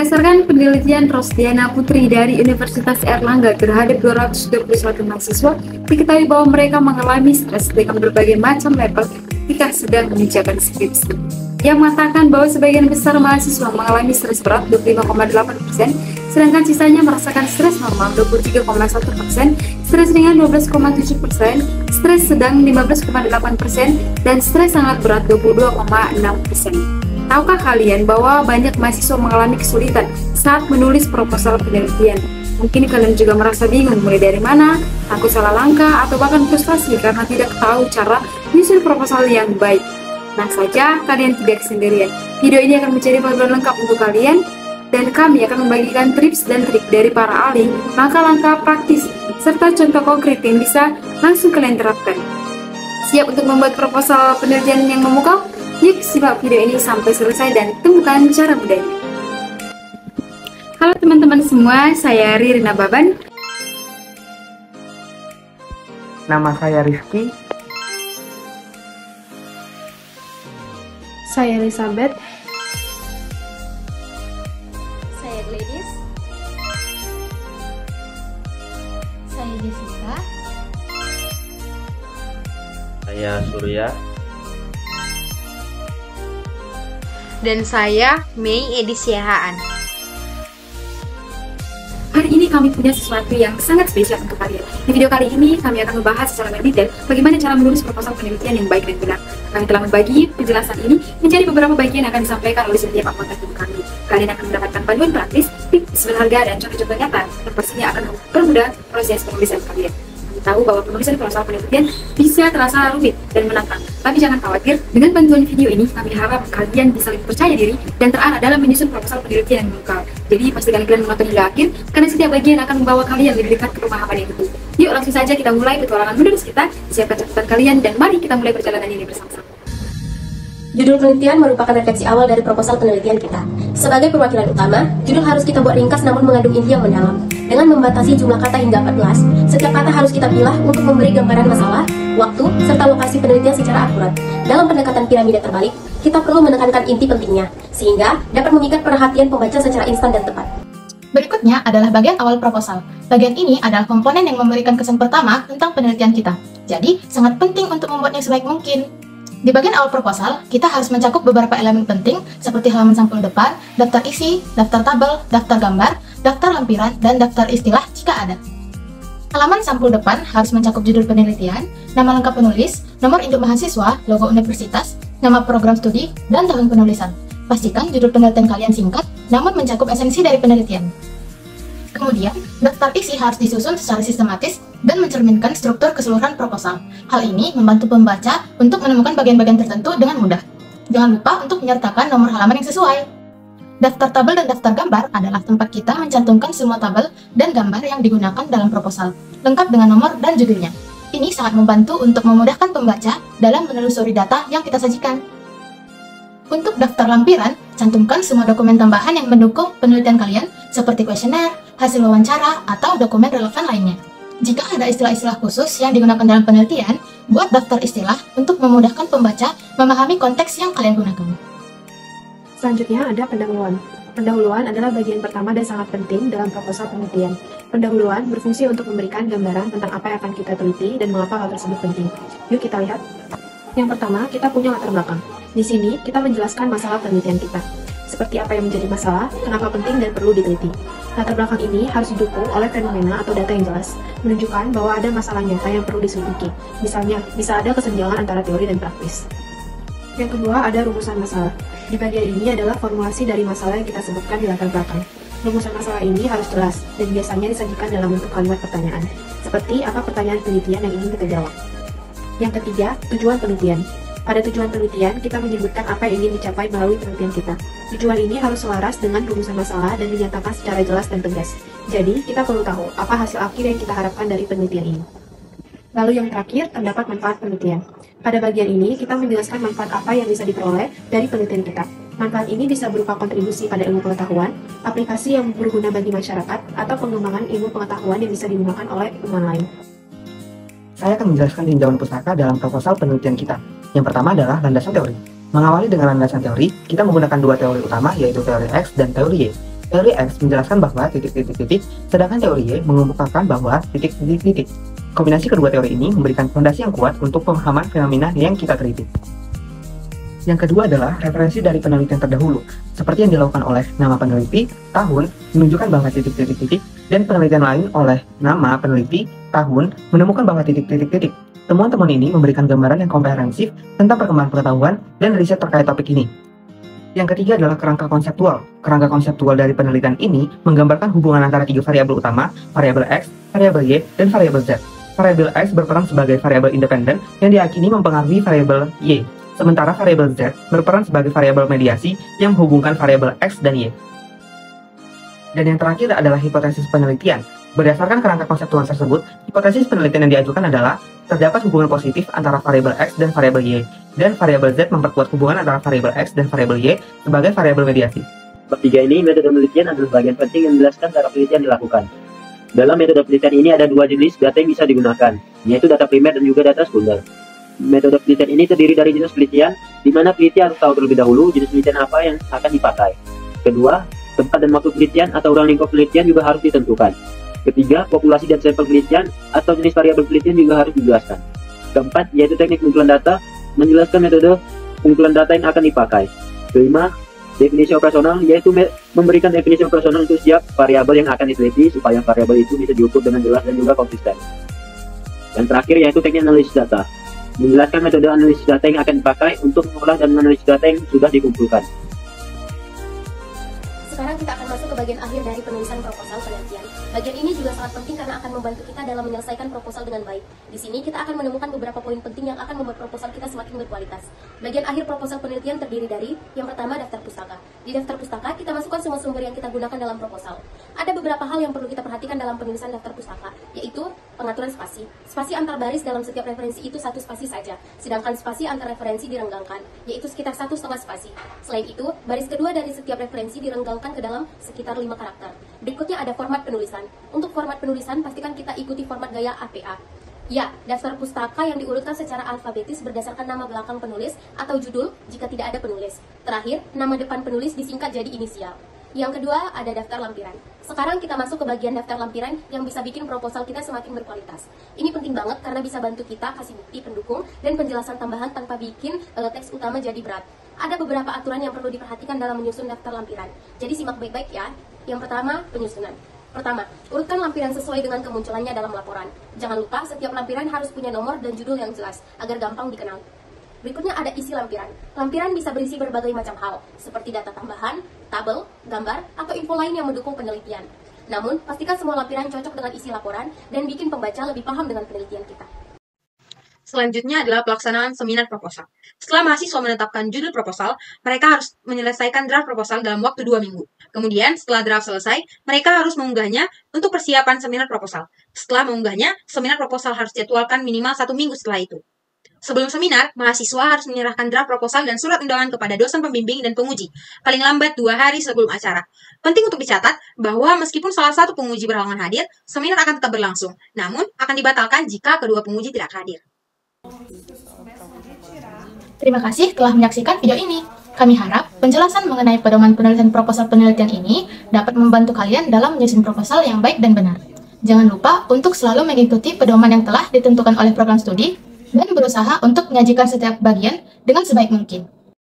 Berdasarkan penelitian Rosdiana Putri dari Universitas Erlangga terhadap 221 mahasiswa, diketahui bahwa mereka mengalami stres dengan berbagai macam level ketika sedang mengerjakan skripsi. Yang mengatakan bahwa sebagian besar mahasiswa mengalami stres berat 25,8%, sedangkan sisanya merasakan stres normal 23,1%, stres ringan 12,7%, stres sedang 15,8%, dan stres sangat berat 22,6%. Tahukah kalian bahwa banyak mahasiswa mengalami kesulitan saat menulis proposal penelitian? Mungkin kalian juga merasa bingung mulai dari mana, takut salah langkah, atau bahkan frustasi karena tidak tahu cara menyusun proposal yang baik. Nah saja, kalian tidak sendirian. Video ini akan menjadi panduan lengkap untuk kalian, dan kami akan membagikan tips dan trik dari para ahli, langkah-langkah praktis, serta contoh konkret yang bisa langsung kalian terapkan. Siap untuk membuat proposal penelitian yang memukau? Yuk simak video ini sampai selesai dan temukan cara mudahnya. Halo teman-teman semua, saya Ririna Baban. Nama saya Rizky. Saya Elizabeth. Saya Gladys. Saya Jessica. Saya Surya. Dan saya Mei Edisyahaan. Hari ini kami punya sesuatu yang sangat spesial untuk kalian. Di video kali ini kami akan membahas secara mendetail bagaimana cara menulis proposal penelitian yang baik dan benar. Kami telah membagi penjelasan ini menjadi beberapa bagian yang akan disampaikan oleh setiap anggota tim kami. Kalian akan mendapatkan panduan praktis, tips berharga, dan contoh-contoh nyata yang pastinya akan mempermudah proses penulisan kalian. Tahu bahwa penulisan proposal penelitian bisa terasa rumit dan menantang. Tapi jangan khawatir, dengan bantuan video ini kami harap kalian bisa lebih percaya diri dan terarah dalam menyusun proposal penelitian yang memukau. Jadi pastikan kalian menonton hingga akhir, karena setiap bagian akan membawa kalian lebih dekat ke pemahaman yang betul. Yuk langsung saja kita mulai petualangan menulis kita, siapkan catatan kalian, dan mari kita mulai perjalanan ini bersama-sama. Judul penelitian merupakan refleksi awal dari proposal penelitian kita. Sebagai perwakilan utama, judul harus kita buat ringkas namun mengandung inti yang mendalam. Dengan membatasi jumlah kata hingga 14, setiap kata harus kita pilah untuk memberi gambaran masalah, waktu, serta lokasi penelitian secara akurat. Dalam pendekatan piramida terbalik, kita perlu menekankan inti pentingnya, sehingga dapat memikat perhatian pembaca secara instan dan tepat. Berikutnya adalah bagian awal proposal. Bagian ini adalah komponen yang memberikan kesan pertama tentang penelitian kita. Jadi, sangat penting untuk membuatnya sebaik mungkin. Di bagian awal proposal, kita harus mencakup beberapa elemen penting seperti halaman sampul depan, daftar isi, daftar tabel, daftar gambar, daftar lampiran, dan daftar istilah jika ada. Halaman sampul depan harus mencakup judul penelitian, nama lengkap penulis, nomor induk mahasiswa, logo universitas, nama program studi, dan tahun penulisan. Pastikan judul penelitian kalian singkat, namun mencakup esensi dari penelitian. Kemudian, daftar isi harus disusun secara sistematis dan mencerminkan struktur keseluruhan proposal. Hal ini membantu pembaca untuk menemukan bagian-bagian tertentu dengan mudah. Jangan lupa untuk menyertakan nomor halaman yang sesuai. Daftar tabel dan daftar gambar adalah tempat kita mencantumkan semua tabel dan gambar yang digunakan dalam proposal, lengkap dengan nomor dan judulnya. Ini sangat membantu untuk memudahkan pembaca dalam menelusuri data yang kita sajikan. Untuk daftar lampiran, cantumkan semua dokumen tambahan yang mendukung penelitian kalian, seperti kuesioner, hasil wawancara, atau dokumen relevan lainnya. Jika ada istilah-istilah khusus yang digunakan dalam penelitian, buat daftar istilah untuk memudahkan pembaca memahami konteks yang kalian gunakan. Selanjutnya ada pendahuluan. Pendahuluan adalah bagian pertama dan sangat penting dalam proposal penelitian. Pendahuluan berfungsi untuk memberikan gambaran tentang apa yang akan kita teliti dan mengapa hal tersebut penting. Yuk kita lihat. Yang pertama, kita punya latar belakang. Di sini, kita menjelaskan masalah penelitian kita. Seperti apa yang menjadi masalah, kenapa penting dan perlu diteliti. Latar belakang ini harus didukung oleh fenomena atau data yang jelas, menunjukkan bahwa ada masalah nyata yang perlu diselidiki. Misalnya, bisa ada kesenjangan antara teori dan praktis. Yang kedua, ada rumusan masalah. Di bagian ini adalah formulasi dari masalah yang kita sebutkan di latar belakang. Rumusan masalah ini harus jelas, dan biasanya disajikan dalam bentuk kalimat pertanyaan. Seperti apa pertanyaan penelitian yang ingin kita jawab. Yang ketiga, tujuan penelitian. Pada tujuan penelitian, kita menyebutkan apa yang ingin dicapai melalui penelitian kita. Tujuan ini harus selaras dengan rumusan masalah dan dinyatakan secara jelas dan tegas. Jadi, kita perlu tahu apa hasil akhir yang kita harapkan dari penelitian ini. Lalu yang terakhir, terdapat manfaat penelitian. Pada bagian ini, kita menjelaskan manfaat apa yang bisa diperoleh dari penelitian kita. Manfaat ini bisa berupa kontribusi pada ilmu pengetahuan, aplikasi yang berguna bagi masyarakat, atau pengembangan ilmu pengetahuan yang bisa digunakan oleh ilmuwan lain. Saya akan menjelaskan tinjauan pustaka dalam proposal penelitian kita. Yang pertama adalah landasan teori. Mengawali dengan landasan teori, kita menggunakan dua teori utama, yaitu teori X dan teori Y. Teori X menjelaskan bahwa titik-titik-titik, sedangkan teori Y mengemukakan bahwa titik-titik-titik. Kombinasi kedua teori ini memberikan fondasi yang kuat untuk pemahaman fenomena yang kita teliti. Yang kedua adalah referensi dari penelitian terdahulu, seperti yang dilakukan oleh nama peneliti, tahun, menunjukkan bahwa titik-titik-titik, dan penelitian lain oleh nama peneliti, tahun, menemukan bahwa titik-titik-titik. Temuan-temuan ini memberikan gambaran yang komprehensif tentang perkembangan pengetahuan dan riset terkait topik ini. Yang ketiga adalah kerangka konseptual. Kerangka konseptual dari penelitian ini menggambarkan hubungan antara tiga variabel utama, variabel X, variabel Y, dan variabel Z. Variabel X berperan sebagai variabel independen yang diyakini mempengaruhi variabel Y. Sementara variabel Z berperan sebagai variabel mediasi yang menghubungkan variabel X dan Y. Dan yang terakhir adalah hipotesis penelitian. Berdasarkan kerangka konseptual tersebut, hipotesis penelitian yang diajukan adalah terdapat hubungan positif antara variabel X dan variabel Y, dan variabel Z memperkuat hubungan antara variabel X dan variabel Y sebagai variabel mediasi. Bab 3 ini, metode penelitian adalah bagian penting yang menjelaskan cara penelitian dilakukan. Dalam metode penelitian ini ada dua jenis data yang bisa digunakan, yaitu data primer dan juga data sekunder. Metode penelitian ini terdiri dari jenis penelitian, di mana peneliti harus tahu terlebih dahulu jenis penelitian apa yang akan dipakai. Kedua, tempat dan waktu penelitian atau ruang lingkup penelitian juga harus ditentukan. Ketiga, populasi dan sampel penelitian atau jenis variabel penelitian juga harus dijelaskan. Keempat, yaitu teknik pengumpulan data, menjelaskan metode pengumpulan data yang akan dipakai. Kelima, definisi operasional, yaitu memberikan definisi operasional untuk setiap variabel yang akan diteliti supaya variabel itu bisa diukur dengan jelas dan juga konsisten. Dan terakhir, yaitu teknik analisis data, menjelaskan metode analisis data yang akan dipakai untuk mengolah dan menganalisis data yang sudah dikumpulkan. Sekarang kita akan masuk ke bagian akhir dari penulisan proposal penelitian. Bagian ini juga sangat penting karena akan membantu kita dalam menyelesaikan proposal dengan baik. Di sini kita akan menemukan beberapa poin penting yang akan membuat proposal kita semakin berkualitas. Bagian akhir proposal penelitian terdiri dari yang pertama, daftar pustaka. Di daftar pustaka kita masukkan semua sumber yang kita gunakan dalam proposal. Ada beberapa hal yang perlu kita perhatikan dalam penulisan daftar pustaka, yaitu pengaturan spasi. Spasi antar baris dalam setiap referensi itu 1 spasi saja, sedangkan spasi antar referensi direnggangkan, yaitu sekitar 1,5 spasi. Selain itu, baris kedua dari setiap referensi direnggangkan ke dalam sekitar 5 karakter. Berikutnya ada format penulisan. Untuk format penulisan, pastikan kita ikuti format gaya APA. Ya, daftar pustaka yang diurutkan secara alfabetis berdasarkan nama belakang penulis atau judul jika tidak ada penulis. Terakhir, nama depan penulis disingkat jadi inisial. Yang kedua, ada daftar lampiran. Sekarang kita masuk ke bagian daftar lampiran yang bisa bikin proposal kita semakin berkualitas. Ini penting banget karena bisa bantu kita kasih bukti pendukung dan penjelasan tambahan tanpa bikin teks utama jadi berat. Ada beberapa aturan yang perlu diperhatikan dalam menyusun daftar lampiran. Jadi simak baik-baik ya. Yang pertama, penyusunan. Pertama, urutkan lampiran sesuai dengan kemunculannya dalam laporan. Jangan lupa setiap lampiran harus punya nomor dan judul yang jelas agar gampang dikenal. Berikutnya ada isi lampiran. Lampiran bisa berisi berbagai macam hal, seperti data tambahan, tabel, gambar, atau info lain yang mendukung penelitian. Namun, pastikan semua lampiran cocok dengan isi laporan dan bikin pembaca lebih paham dengan penelitian kita. Selanjutnya adalah pelaksanaan seminar proposal. Setelah mahasiswa menetapkan judul proposal, mereka harus menyelesaikan draft proposal dalam waktu 2 minggu. Kemudian, setelah draft selesai, mereka harus mengunggahnya untuk persiapan seminar proposal. Setelah mengunggahnya, seminar proposal harus dijadwalkan minimal 1 minggu setelah itu. Sebelum seminar, mahasiswa harus menyerahkan draft proposal dan surat undangan kepada dosen pembimbing dan penguji, paling lambat 2 hari sebelum acara. Penting untuk dicatat bahwa meskipun salah satu penguji berhalangan hadir, seminar akan tetap berlangsung, namun akan dibatalkan jika kedua penguji tidak hadir. Terima kasih telah menyaksikan video ini. Kami harap penjelasan mengenai pedoman penulisan proposal penelitian ini dapat membantu kalian dalam menyusun proposal yang baik dan benar. Jangan lupa untuk selalu mengikuti pedoman yang telah ditentukan oleh program studi dan berusaha untuk menyajikan setiap bagian dengan sebaik mungkin.